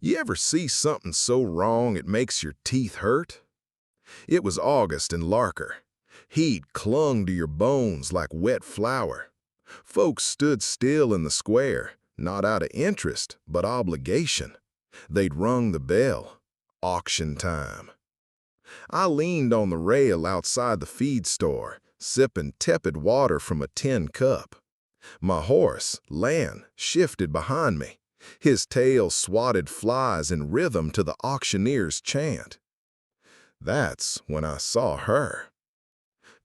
You ever see something so wrong it makes your teeth hurt? It was August in Larker. Heat clung to your bones like wet flour. Folks stood still in the square, not out of interest, but obligation. They'd rung the bell. Auction time. I leaned on the rail outside the feed store, sipping tepid water from a tin cup. My horse, Lan, shifted behind me. His tail swatted flies in rhythm to the auctioneer's chant. That's when I saw her.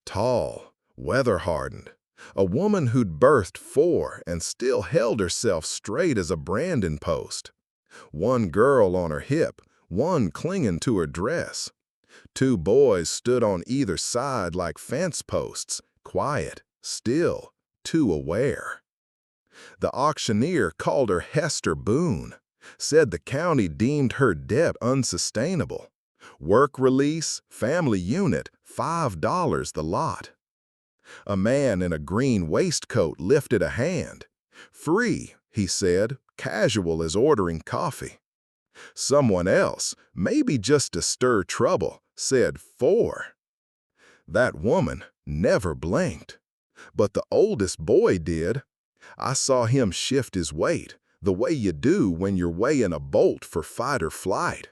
Tall, weather-hardened, a woman who'd birthed 4 and still held herself straight as a branding post. One girl on her hip, one clinging to her dress. 2 boys stood on either side like fence posts, quiet, still, too aware. The auctioneer called her Hester Boone, said the county deemed her debt unsustainable. Work release, family unit, $5 the lot. A man in a green waistcoat lifted a hand. Free, he said, casual as ordering coffee. Someone else, maybe just to stir trouble, said 4. That woman never blinked. But the oldest boy did. I saw him shift his weight, the way you do when you're weighing a bolt for fight or flight.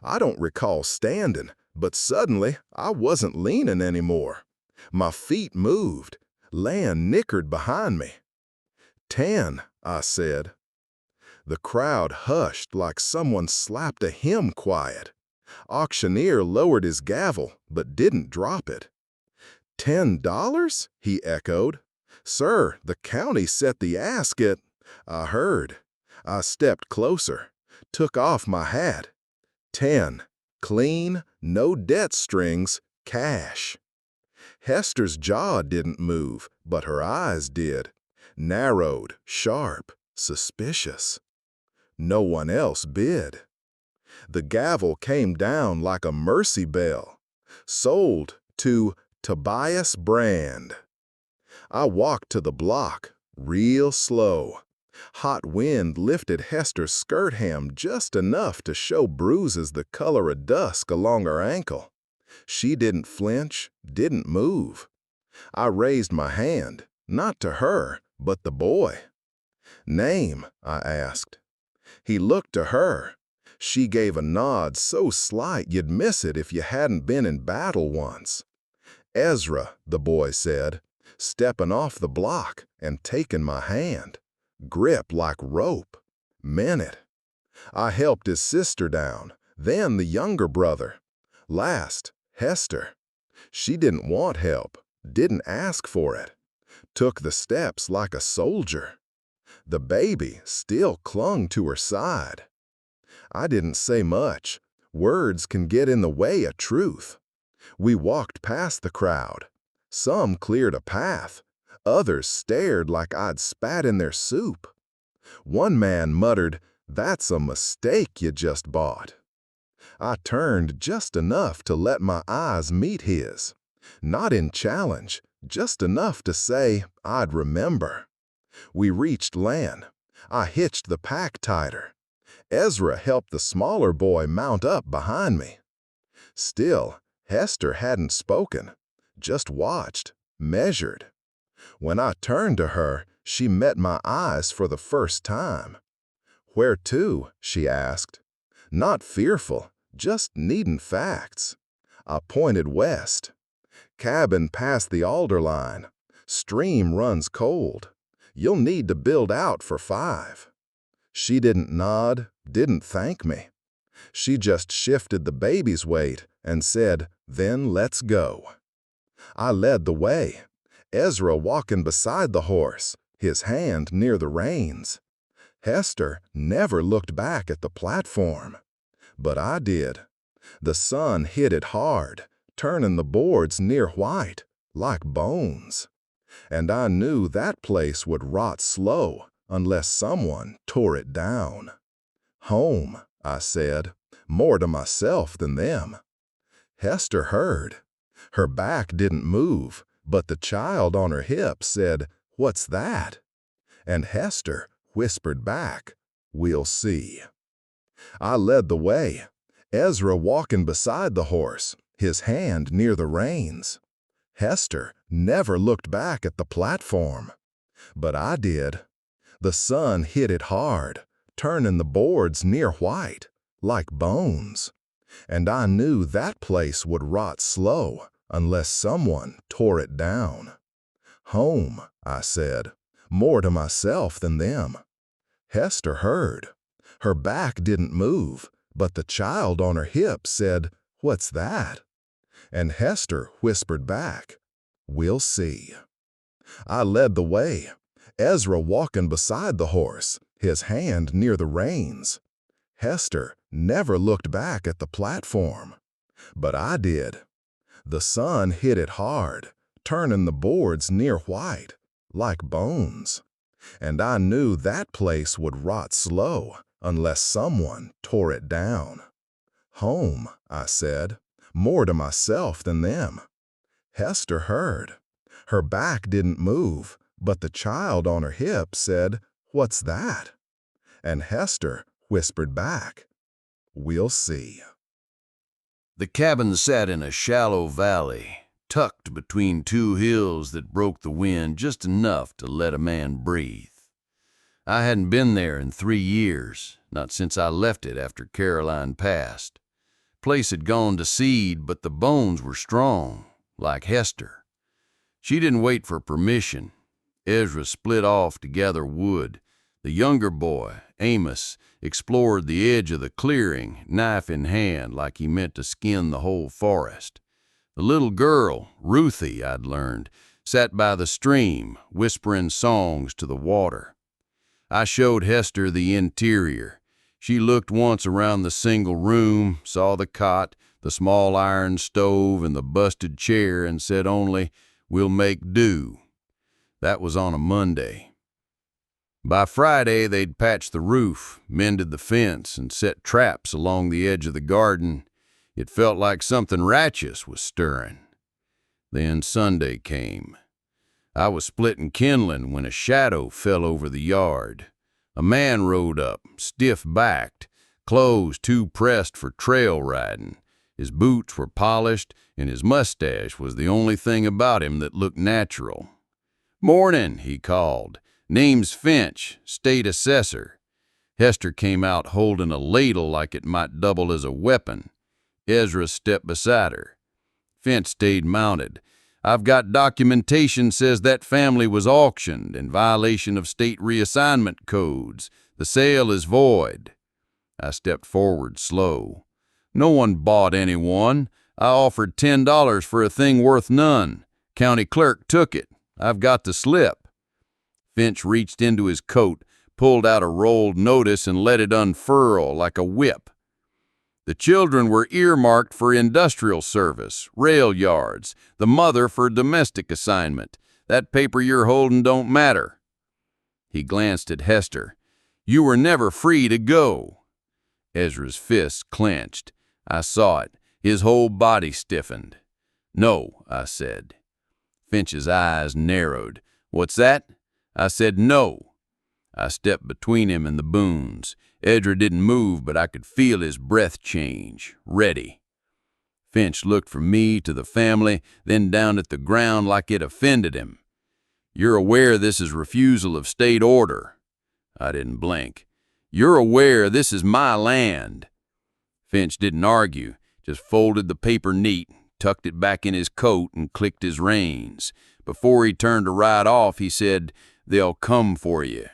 I don't recall standing, but suddenly I wasn't leaning anymore. My feet moved. Lan nickered behind me. 10, I said. The crowd hushed like someone slapped a hymn quiet. Auctioneer lowered his gavel, but didn't drop it. $10? He echoed. Sir, the county set the ask at... I heard. I stepped closer, took off my hat. 10. Clean, no debt strings, cash. Hester's jaw didn't move, but her eyes did. Narrowed, sharp, suspicious. No one else bid. The gavel came down like a mercy bell. Sold to Tobias Brand. I walked to the block, real slow. Hot wind lifted Hester's skirt hem just enough to show bruises the color of dusk along her ankle. She didn't flinch, didn't move. I raised my hand, not to her, but the boy. Name, I asked. He looked to her. She gave a nod so slight you'd miss it if you hadn't been in battle once. Ezra, the boy said, stepping off the block and taking my hand. Grip like rope. Meant it. I helped his sister down, then the younger brother. Last, Hester. She didn't want help, didn't ask for it. Took the steps like a soldier. The baby still clung to her side. I didn't say much. Words can get in the way of truth. We walked past the crowd. Some cleared a path. Others stared like I'd spat in their soup. One man muttered, "That's a mistake you just bought." I turned just enough to let my eyes meet his. Not in challenge, just enough to say I'd remember. We reached Lan. I hitched the pack tighter. Ezra helped the smaller boy mount up behind me. Still, Hester hadn't spoken, just watched, measured. When I turned to her, she met my eyes for the first time. "Where to?" she asked. Not fearful, just needing facts. I pointed west. Cabin past the alder line. Stream runs cold. You'll need to build out for 5. She didn't nod, didn't thank me. She just shifted the baby's weight and said, "Then let's go." I led the way. Ezra walking beside the horse, his hand near the reins. Hester never looked back at the platform. But I did. The sun hit it hard, turning the boards near white, like bones. And I knew that place would rot slow unless someone tore it down. "Home," I said, more to myself than them. Hester heard. Her back didn't move, but the child on her hip said, "What's that?" And Hester whispered back, "We'll see." I led the way, Ezra walking beside the horse, his hand near the reins. Hester never looked back at the platform, but I did. The sun hit it hard, turning the boards near white, like bones. And I knew that place would rot slow unless someone tore it down. Home, I said, more to myself than them. Hester heard. Her back didn't move, but the child on her hip said, "What's that?" And Hester whispered back, "We'll see." I led the way, Ezra walking beside the horse, his hand near the reins. Hester never looked back at the platform, but I did. The sun hit it hard, turning the boards near white, like bones. And I knew that place would rot slow unless someone tore it down. Home, I said, more to myself than them. Hester heard. Her back didn't move, but the child on her hip said, "What's that?" And Hester whispered back, "We'll see." The cabin sat in a shallow valley, tucked between two hills that broke the wind just enough to let a man breathe. I hadn't been there in 3 years, not since I left it after Caroline passed. Place had gone to seed, but the bones were strong, like Hester. She didn't wait for permission. Ezra split off to gather wood. The younger boy, Amos, explored the edge of the clearing, knife in hand, like he meant to skin the whole forest. The little girl, Ruthie, I'd learned, sat by the stream, whispering songs to the water. I showed Hester the interior. She looked once around the single room, saw the cot, the small iron stove, and the busted chair, and said only, "We'll make do." That was on a Monday. By Friday, they'd patched the roof, mended the fence, and set traps along the edge of the garden. It felt like something righteous was stirring. Then Sunday came. I was splitting kindling when a shadow fell over the yard. A man rode up, stiff-backed, clothes too pressed for trail riding. His boots were polished, and his mustache was the only thing about him that looked natural. "Morning," he called. "Name's Finch, state assessor." Hester came out holding a ladle like it might double as a weapon. Ezra stepped beside her. Finch stayed mounted. "I've got documentation says that family was auctioned in violation of state reassignment codes. The sale is void." I stepped forward slow. "No one bought anyone. I offered $10 for a thing worth none. County clerk took it. I've got the slip." Finch reached into his coat, pulled out a rolled notice, and let it unfurl like a whip. "The children were earmarked for industrial service, rail yards, the mother for domestic assignment. That paper you're holding don't matter." He glanced at Hester. "You were never free to go." Ezra's fists clenched. I saw it. His whole body stiffened. "No," I said. Finch's eyes narrowed. "What's that?" I said no. I stepped between him and the Boones. Ezra didn't move, but I could feel his breath change. Ready. Finch looked from me to the family, then down at the ground like it offended him. "You're aware this is refusal of state order." I didn't blink. "You're aware this is my land." Finch didn't argue, just folded the paper neat, tucked it back in his coat, and clicked his reins. Before he turned to ride off, he said, "They'll come for you."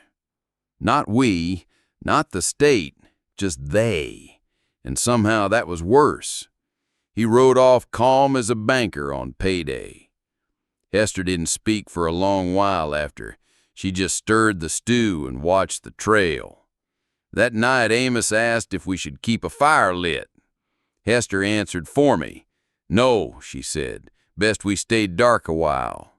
Not we, not the state, just they. And somehow that was worse. He rode off calm as a banker on payday. Hester didn't speak for a long while after. She just stirred the stew and watched the trail. That night Amos asked if we should keep a fire lit. Hester answered for me. "No," she said, "best we stayed dark a while."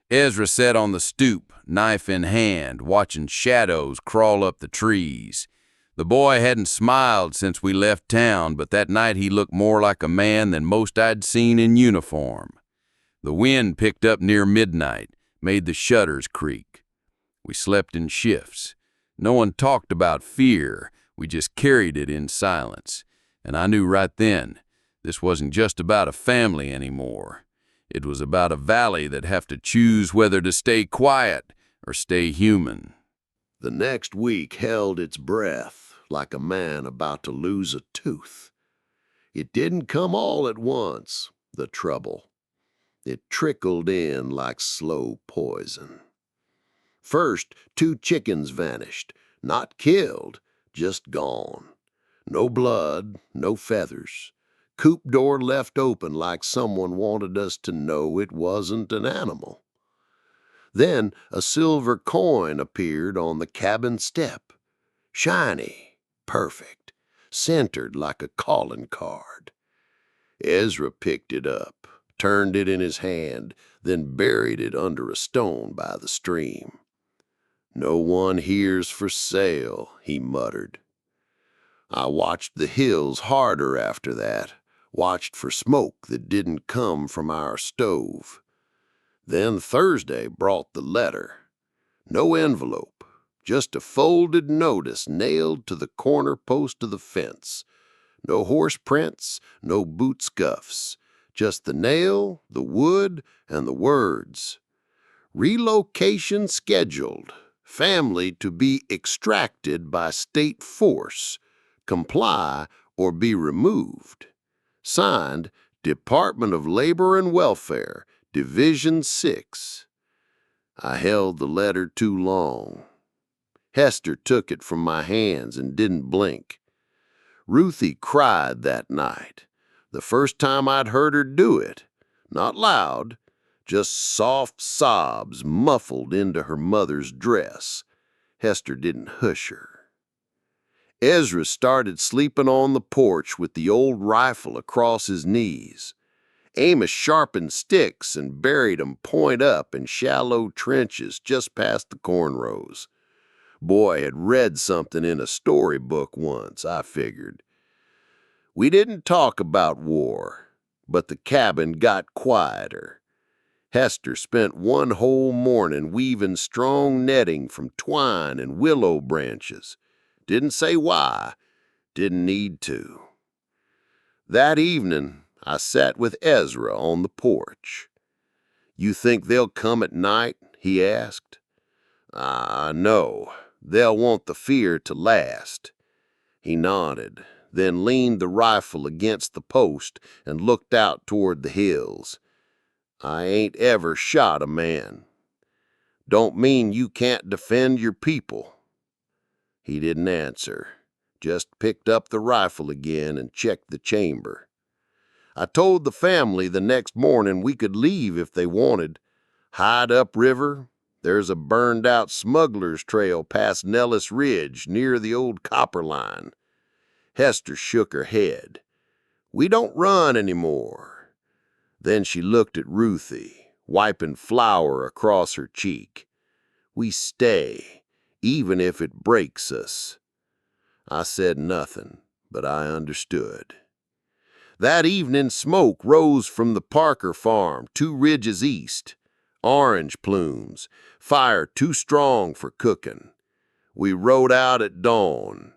Ezra sat on the stoop, knife in hand, watching shadows crawl up the trees. The boy hadn't smiled since we left town, but that night he looked more like a man than most I'd seen in uniform. The wind picked up near midnight, made the shutters creak. We slept in shifts. No one talked about fear. We just carried it in silence, and I knew right then this wasn't just about a family anymore. It was about a valley that'd have to choose whether to stay quiet or stay human. The next week held its breath like a man about to lose a tooth. It didn't come all at once, the trouble. It trickled in like slow poison. First, 2 chickens vanished, not killed, just gone. No blood, no feathers. Coop door left open like someone wanted us to know it wasn't an animal. Then a silver coin appeared on the cabin step. Shiny, perfect, centered like a calling card. Ezra picked it up, turned it in his hand, then buried it under a stone by the stream. "No one here's for sale," he muttered. I watched the hills harder after that, watched for smoke that didn't come from our stove. Then Thursday brought the letter. No envelope, just a folded notice nailed to the corner post of the fence. No horse prints, no boot scuffs, just the nail, the wood, and the words. Relocation scheduled. Family to be extracted by state force. Comply or be removed. Signed, Department of Labor and Welfare, Division 6. I held the letter too long. Hester took it from my hands and didn't blink. Ruthie cried that night, the first time I'd heard her do it. Not loud, just soft sobs muffled into her mother's dress. Hester didn't hush her. Ezra started sleeping on the porch with the old rifle across his knees. Amos sharpened sticks and buried 'em point up in shallow trenches just past the corn rows. Boy had read something in a storybook once, I figured. We didn't talk about war, but the cabin got quieter. Hester spent one whole morning weaving strong netting from twine and willow branches. Didn't say why, didn't need to. That evening, I sat with Ezra on the porch. "You think they'll come at night?" he asked. No, they'll want the fear to last." He nodded, then leaned the rifle against the post and looked out toward the hills. "I ain't ever shot a man. Don't mean you can't defend your people." He didn't answer, just picked up the rifle again and checked the chamber. I told the family the next morning we could leave if they wanted. Hide up river, there's a burned-out smuggler's trail past Nellis Ridge near the old copper line. Hester shook her head. "We don't run anymore." Then she looked at Ruthie, wiping flour across her cheek. "We stay, even if it breaks us." I said nothing, but I understood. That evening smoke rose from the Parker farm 2 ridges east. Orange plumes, fire too strong for cooking. We rode out at dawn.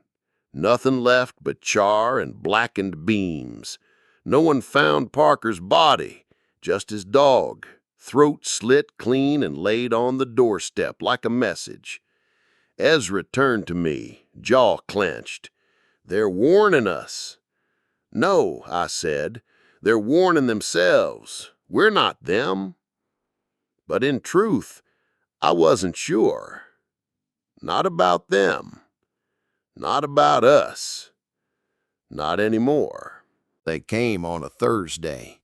Nothing left but char and blackened beams. No one found Parker's body, just his dog, throat slit clean and laid on the doorstep like a message. Ezra turned to me, jaw clenched. "They're warning us." "No," I said, "they're warning themselves. We're not them." But in truth, I wasn't sure. Not about them. Not about us. Not anymore. They came on a Thursday.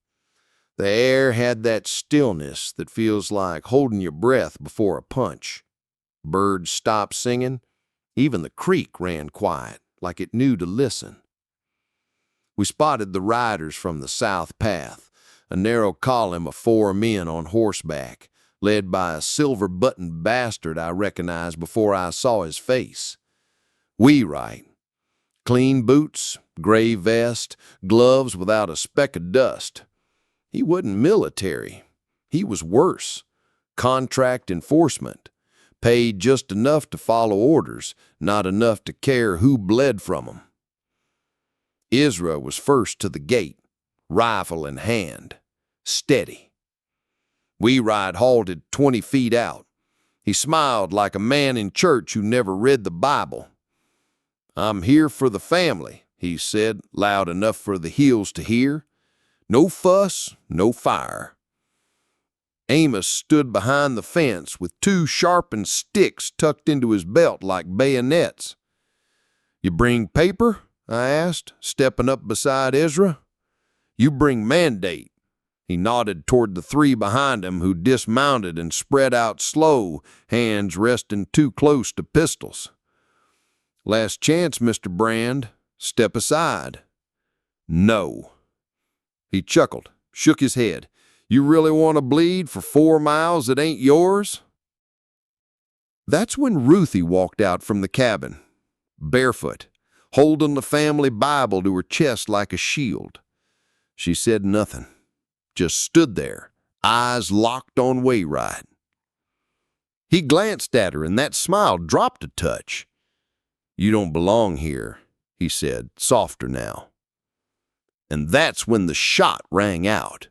The air had that stillness that feels like holding your breath before a punch. Birds stopped singing. Even the creek ran quiet, like it knew to listen. We spotted the riders from the south path, a narrow column of 4 men on horseback, led by a silver-buttoned bastard I recognized before I saw his face. Wheelwright. Clean boots, gray vest, gloves without a speck of dust. He wasn't military. He was worse. Contract enforcement. Paid just enough to follow orders, not enough to care who bled from 'em. Ezra was first to the gate, rifle in hand, steady. Wayride halted 20 feet out. He smiled like a man in church who never read the Bible. "I'm here for the family," he said, loud enough for the hills to hear. "No fuss, no fire." Amos stood behind the fence with 2 sharpened sticks tucked into his belt like bayonets. "You bring paper?" I asked, stepping up beside Ezra. "You bring mandate." He nodded toward the 3 behind him who dismounted and spread out slow, hands resting too close to pistols. "Last chance, Mr. Brand. Step aside." "No." He chuckled, shook his head. "You really want to bleed for 4 miles that ain't yours?" That's when Ruthie walked out from the cabin, barefoot, holding the family Bible to her chest like a shield. She said nothing, just stood there, eyes locked on Wayride. He glanced at her, and that smile dropped a touch. "You don't belong here," he said, softer now. And that's when the shot rang out.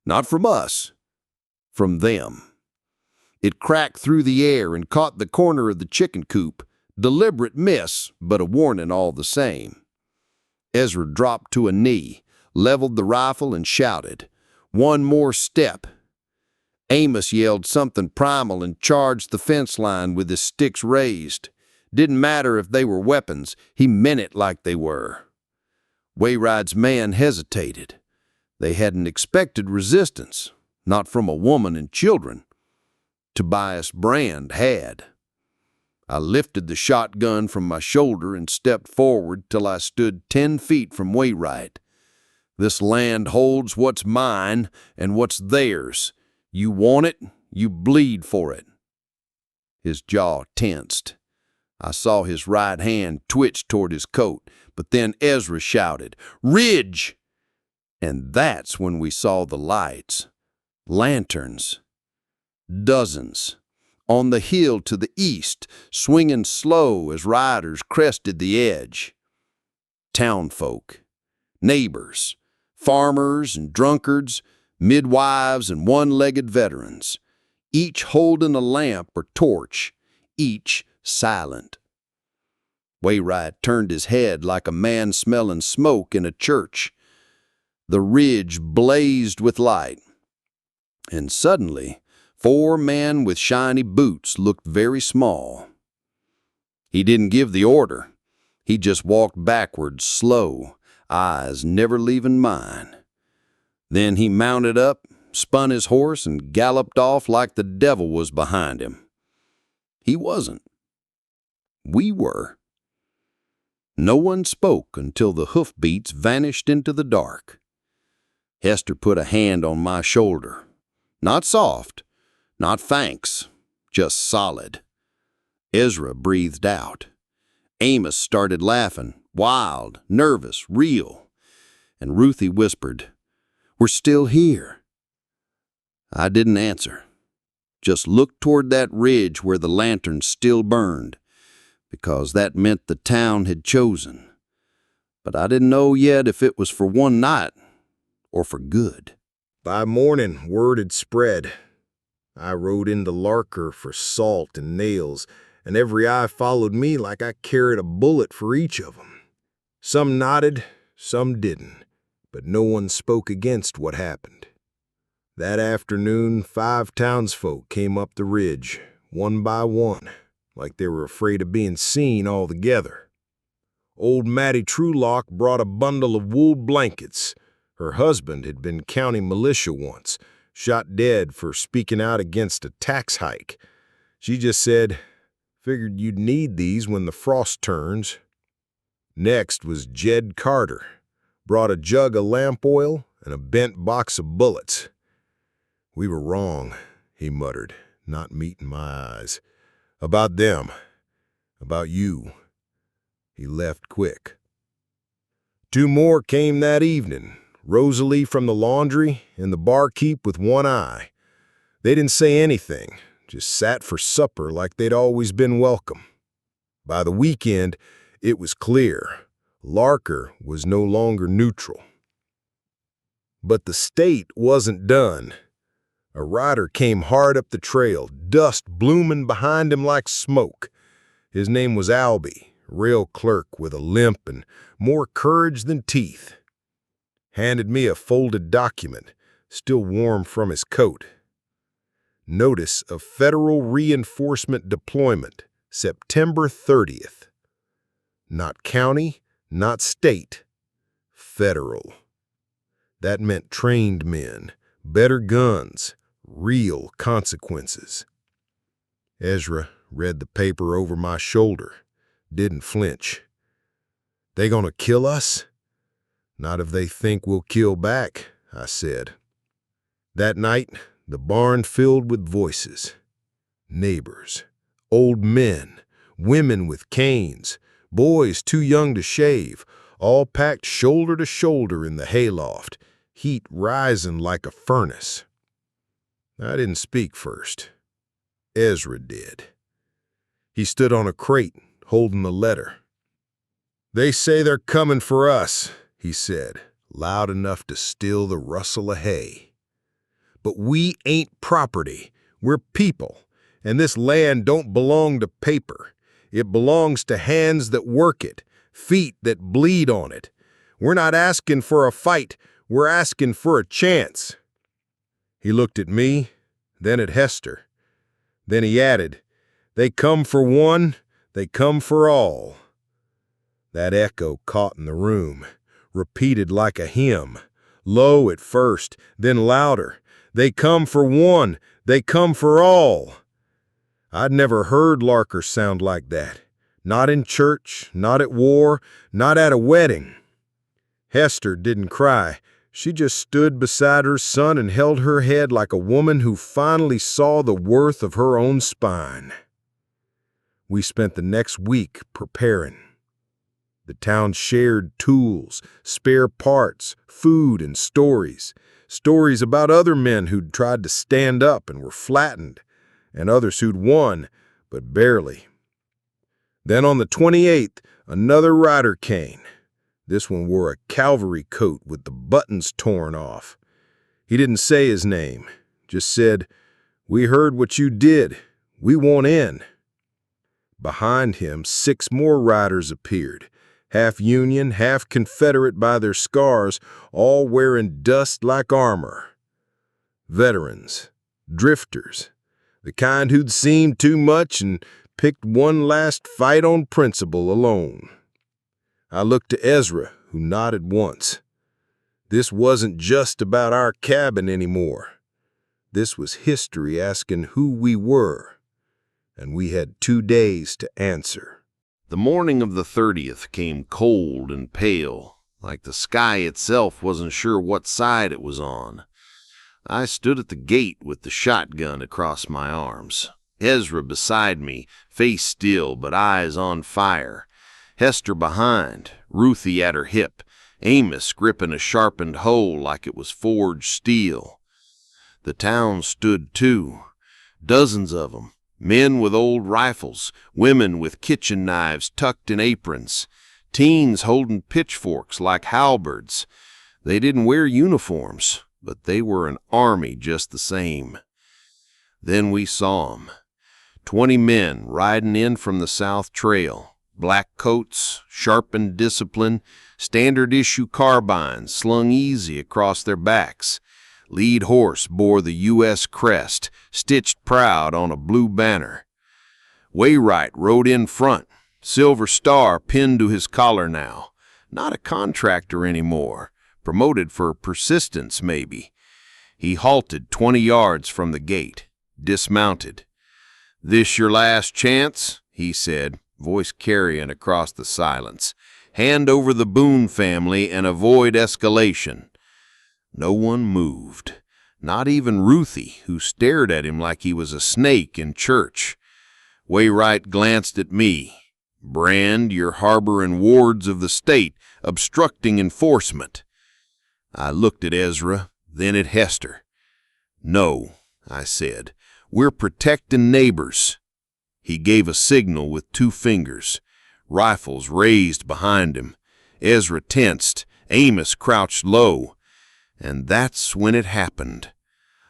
Not from us, from them. It cracked through the air and caught the corner of the chicken coop. Deliberate miss, but a warning all the same. Ezra dropped to a knee, leveled the rifle, and shouted, "One more step." Amos yelled something primal and charged the fence line with his sticks raised. Didn't matter if they were weapons, he meant it like they were. Wayride's man hesitated. They hadn't expected resistance, not from a woman and children. Tobias Brand had. I lifted the shotgun from my shoulder and stepped forward till I stood 10 feet from Wayride. "This land holds what's mine and what's theirs. You want it, you bleed for it." His jaw tensed. I saw his right hand twitch toward his coat, but then Ezra shouted, "Ridge!" And that's when we saw the lights. Lanterns. Dozens. On the hill to the east, swinging slow as riders crested the edge. Townfolk. Neighbors. Farmers and drunkards. Midwives and one-legged veterans. Each holding a lamp or torch. Each silent. Wayride turned his head like a man smelling smoke in a church. The ridge blazed with light. And suddenly, 4 men with shiny boots looked very small. He didn't give the order. He just walked backwards, slow, eyes never leaving mine. Then he mounted up, spun his horse, and galloped off like the devil was behind him. He wasn't. We were. No one spoke until the hoofbeats vanished into the dark. Hester put a hand on my shoulder. Not soft, not thanks, just solid. Ezra breathed out. Amos started laughing, wild, nervous, real. And Ruthie whispered, "We're still here." I didn't answer, just looked toward that ridge where the lantern still burned, because that meant the town had chosen. But I didn't know yet if it was for one night or for good. By morning, word had spread. I rode into Larker for salt and nails, and every eye followed me like I carried a bullet for each of them. Some nodded, some didn't, but no one spoke against what happened. That afternoon, 5 townsfolk came up the ridge, one by one, like they were afraid of being seen all together. Old Mattie Truelock brought a bundle of wool blankets. Her husband had been county militia once, shot dead for speaking out against a tax hike. She just said, "Figured you'd need these when the frost turns." Next was Jed Carter, brought a jug of lamp oil and a bent box of bullets. "We were wrong," he muttered, not meeting my eyes. "About them. About you." He left quick. 2 more came that evening, Rosalie from the laundry and the barkeep with one eye. They didn't say anything, just sat for supper like they'd always been welcome. By the weekend, it was clear. Larker was no longer neutral. But the state wasn't done. A rider came hard up the trail, dust blooming behind him like smoke. His name was Albie, rail clerk with a limp and more courage than teeth. Handed me a folded document, still warm from his coat. Notice of Federal Reinforcement Deployment, September 30th. Not county, not state, federal. That meant trained men, better guns, real consequences. Ezra read the paper over my shoulder, didn't flinch. They gonna kill us? Not if they think we'll kill back, I said. That night, the barn filled with voices. Neighbors, old men, women with canes, boys too young to shave, all packed shoulder to shoulder in the hayloft, heat rising like a furnace. I didn't speak first. Ezra did. He stood on a crate, holding the letter. "They say they're coming for us," he said, loud enough to still the rustle of hay. "But we ain't property. We're people, and this land don't belong to paper. It belongs to hands that work it, feet that bleed on it. We're not asking for a fight. We're asking for a chance." He looked at me, then at Hester. Then he added, "They come for one, they come for all." That echo caught in the room, repeated like a hymn, low at first, then louder. "They come for one, they come for all." I'd never heard Larker sound like that. Not in church, not at war, not at a wedding. Hester didn't cry. She just stood beside her son and held her head like a woman who finally saw the worth of her own spine. We spent the next week preparing. The town shared tools, spare parts, food, and stories. Stories about other men who'd tried to stand up and were flattened, and others who'd won, but barely. Then on the 28th, another rider came. This one wore a cavalry coat with the buttons torn off. He didn't say his name, just said, "We heard what you did. We want in." Behind him, 6 more riders appeared, half Union, half Confederate by their scars, all wearing dust like armor. Veterans, drifters, the kind who'd seen too much and picked one last fight on principle alone. I looked to Ezra, who nodded once. This wasn't just about our cabin anymore. This was history asking who we were, and we had 2 days to answer. The morning of the 30th came cold and pale, like the sky itself wasn't sure what side it was on. I stood at the gate with the shotgun across my arms. Ezra beside me, face still but eyes on fire. Hester behind, Ruthie at her hip, Amos gripping a sharpened hoe like it was forged steel. The town stood too, dozens of them, men with old rifles, women with kitchen knives tucked in aprons, teens holding pitchforks like halberds. They didn't wear uniforms, but they were an army just the same. Then we saw 'em. 20 men riding in from the South Trail. Black coats, sharpened discipline, standard-issue carbines slung easy across their backs. Lead horse bore the U.S. crest, stitched proud on a blue banner. Waywright rode in front, silver star pinned to his collar now. Not a contractor anymore, promoted for persistence maybe. He halted 20 yards from the gate, dismounted. "This your last chance?" he said, voice carrying across the silence. "Hand over the Boone family and avoid escalation." No one moved, not even Ruthie, who stared at him like he was a snake in church. Waywright glanced at me. "Brand, you're harboring wards of the state, obstructing enforcement." I looked at Ezra, then at Hester. "No," I said, We're protecting neighbors." He gave a signal with 2 fingers, rifles raised behind him. Ezra tensed, Amos crouched low. And that's when it happened.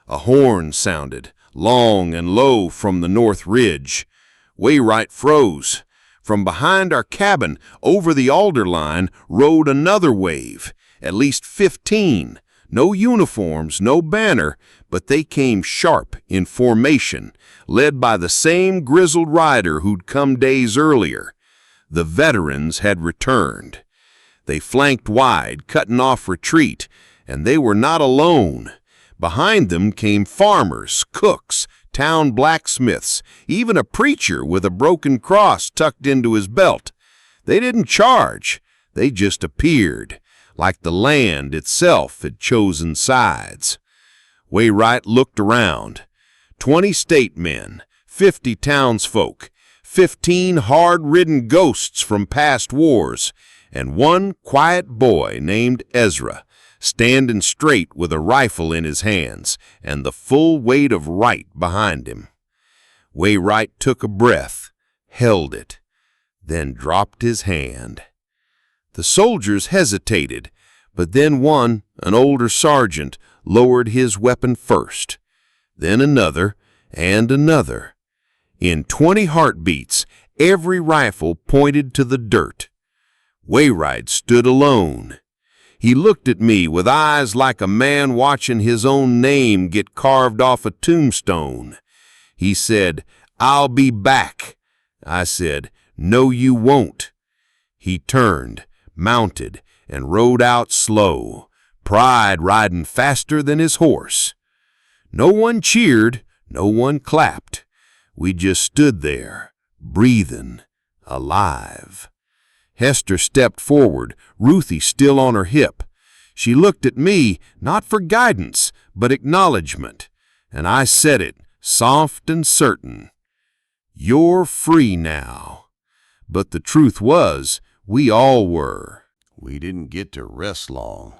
A horn sounded, long and low from the north ridge. Wainwright froze. From behind our cabin, over the alder line, rode another wave, at least 15. No uniforms, no banner, but they came sharp in formation, led by the same grizzled rider who'd come days earlier. The veterans had returned. They flanked wide, cutting off retreat, and they were not alone. Behind them came farmers, cooks, town blacksmiths, even a preacher with a broken cross tucked into his belt. They didn't charge, they just appeared, like the land itself had chosen sides. Wainwright looked around. 20 state men, 50 townsfolk, 15 hard-ridden ghosts from past wars, and 1 quiet boy named Ezra, standing straight with a rifle in his hands and the full weight of right behind him. Wainwright took a breath, held it, then dropped his hand. The soldiers hesitated, but then one, an older sergeant, lowered his weapon first, then another and another. In 20 heartbeats, every rifle pointed to the dirt. Wainwright stood alone. He looked at me with eyes like a man watching his own name get carved off a tombstone. He said, "I'll be back." I said, "No, you won't." He turned, mounted, and rode out slow, pride riding faster than his horse. No one cheered, no one clapped. We just stood there, breathing, alive. Hester stepped forward, Ruthie still on her hip. She looked at me, not for guidance, but acknowledgement, and I said it, soft and certain. "You're free now." But the truth was, we all were. We didn't get to rest long.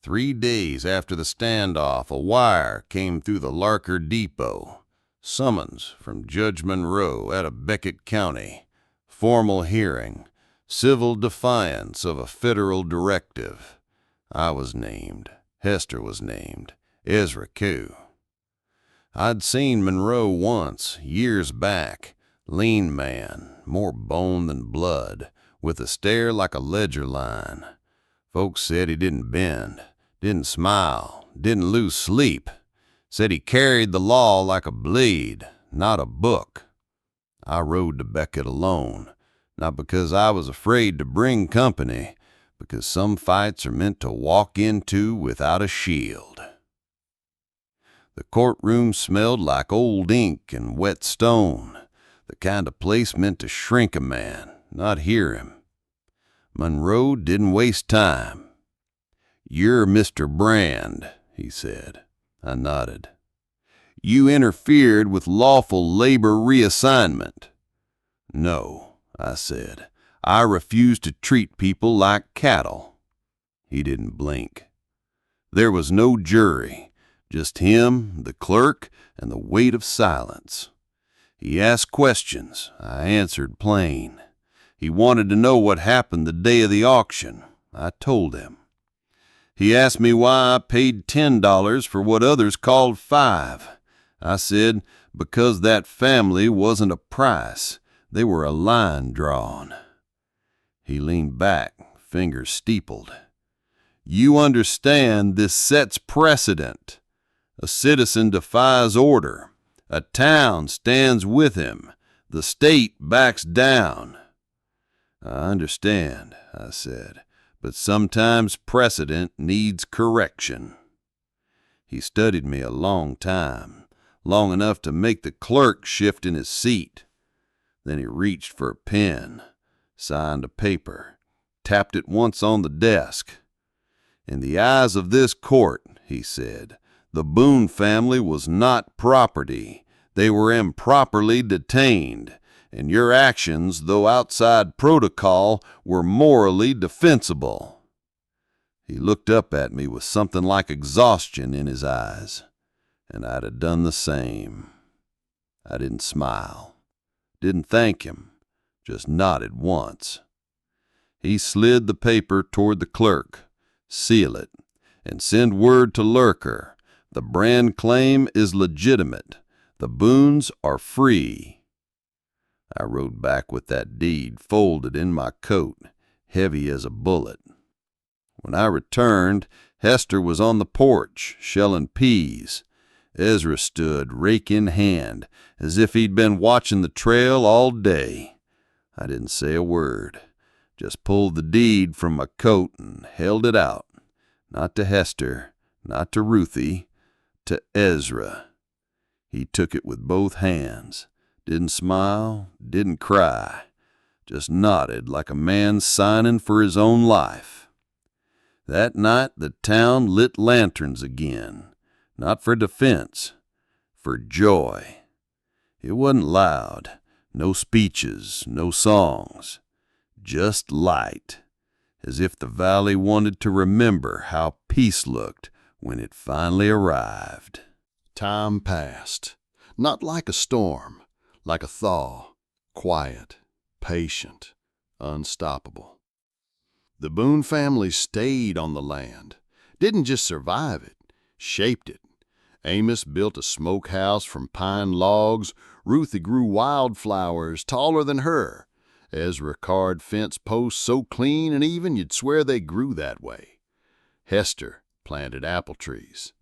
3 days after the standoff, a wire came through the Larker Depot. Summons from Judge Monroe out of Beckett County. Formal hearing. Civil defiance of a federal directive. I was named. Hester was named. Ezra Q. I'd seen Monroe once, years back. Lean man, more bone than blood, with a stare like a ledger line. Folks said he didn't bend, didn't smile, didn't lose sleep. Said he carried the law like a blade, not a book. I rode to Beckett alone. Not because I was afraid to bring company, because some fights are meant to walk into without a shield. The courtroom smelled like old ink and wet stone, the kind of place meant to shrink a man, not hear him. Monroe didn't waste time. "You're Mr. Brand," he said. I nodded. "You interfered with lawful labor reassignment." "No," I said. "I refuse to treat people like cattle." He didn't blink. There was no jury, just him, the clerk, and the weight of silence. He asked questions. I answered plain. He wanted to know what happened the day of the auction. I told him. He asked me why I paid $10 for what others called $5. I said, because that family wasn't a price. They were a line drawn. He leaned back, fingers steepled. "You understand this sets precedent. A citizen defies order. A town stands with him. The state backs down." "I understand," I said, "but sometimes precedent needs correction." He studied me a long time, long enough to make the clerk shift in his seat. Then he reached for a pen, signed a paper, tapped it once on the desk. "In the eyes of this court," he said, "the Boone family was not property. They were improperly detained, and your actions, though outside protocol, were morally defensible." He looked up at me with something like exhaustion in his eyes, and I'd have done the same. I didn't smile, didn't thank him, just nodded once. He slid the paper toward the clerk, seal it, and send word to Lurker. The brand claim is legitimate. The boons are free. I rode back with that deed folded in my coat, heavy as a bullet. When I returned, Hester was on the porch, shelling peas. Ezra stood, rake in hand, as if he'd been watching the trail all day. I didn't say a word, just pulled the deed from my coat and held it out. Not to Hester, not to Ruthie, to Ezra. He took it with both hands, didn't smile, didn't cry, just nodded like a man signing for his own life. That night the town lit lanterns again, not for defense, for joy. It wasn't loud, no speeches, no songs, just light, as if the valley wanted to remember how peace looked when it finally arrived. Time passed, not like a storm, like a thaw, quiet, patient, unstoppable. The Boone family stayed on the land, didn't just survive it, shaped it. Amos built a smokehouse from pine logs. Ruthie grew wildflowers taller than her. Ezra carved fence posts so clean and even you'd swear they grew that way. Hester planted apple trees.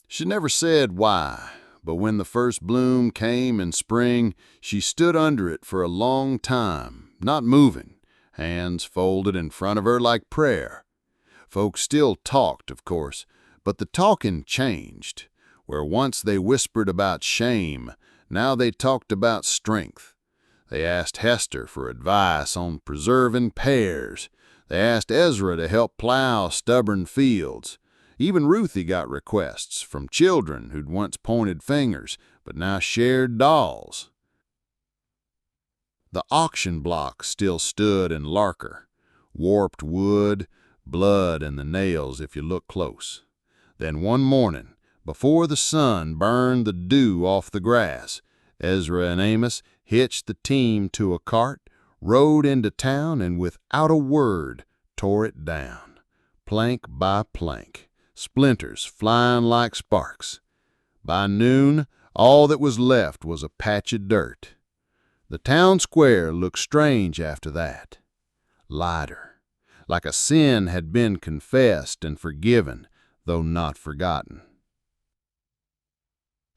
She never said why, but when the first bloom came in spring, she stood under it for a long time, not moving, hands folded in front of her like prayer. Folks still talked, of course, but the talking changed. Where once they whispered about shame, now they talked about strength. They asked Hester for advice on preserving pears. They asked Ezra to help plow stubborn fields. Even Ruthie got requests from children who'd once pointed fingers, but now shared dolls. The auction block still stood in Larker. Warped wood, blood in the nails if you look close. Then one morning, before the sun burned the dew off the grass, Ezra and Amos hitched the team to a cart, rode into town, and without a word tore it down, plank by plank, splinters flying like sparks. By noon, all that was left was a patch of dirt. The town square looked strange after that, lighter, like a sin had been confessed and forgiven, though not forgotten.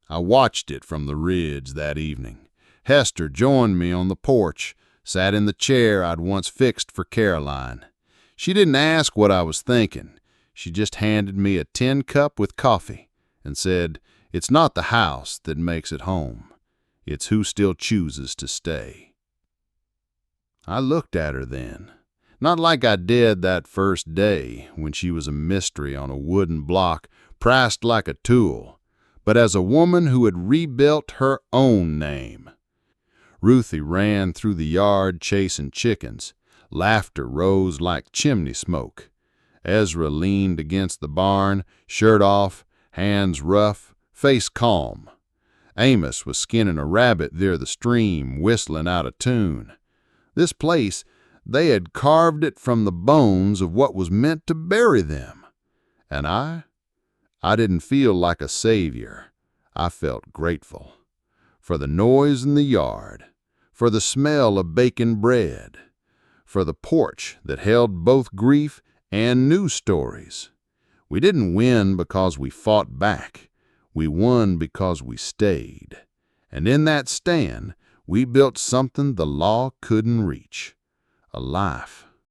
I watched it from the ridge that evening. Hester joined me on the porch, sat in the chair I'd once fixed for Caroline. She didn't ask what I was thinking. She just handed me a tin cup with coffee and said, "It's not the house that makes it home. It's who still chooses to stay." I looked at her then, not like I did that first day when she was a mystery on a wooden block priced like a tool, but as a woman who had rebuilt her own name. Ruthie ran through the yard chasing chickens. Laughter rose like chimney smoke. Ezra leaned against the barn, shirt off, hands rough, face calm. Amos was skinning a rabbit near the stream, whistling out a tune. This place, they had carved it from the bones of what was meant to bury them. And I didn't feel like a savior. I felt grateful. For the noise in the yard, for the smell of baking bread, for the porch that held both grief and new stories. We didn't win because we fought back. We won because we stayed. And in that stand, we built something the law couldn't reach. A life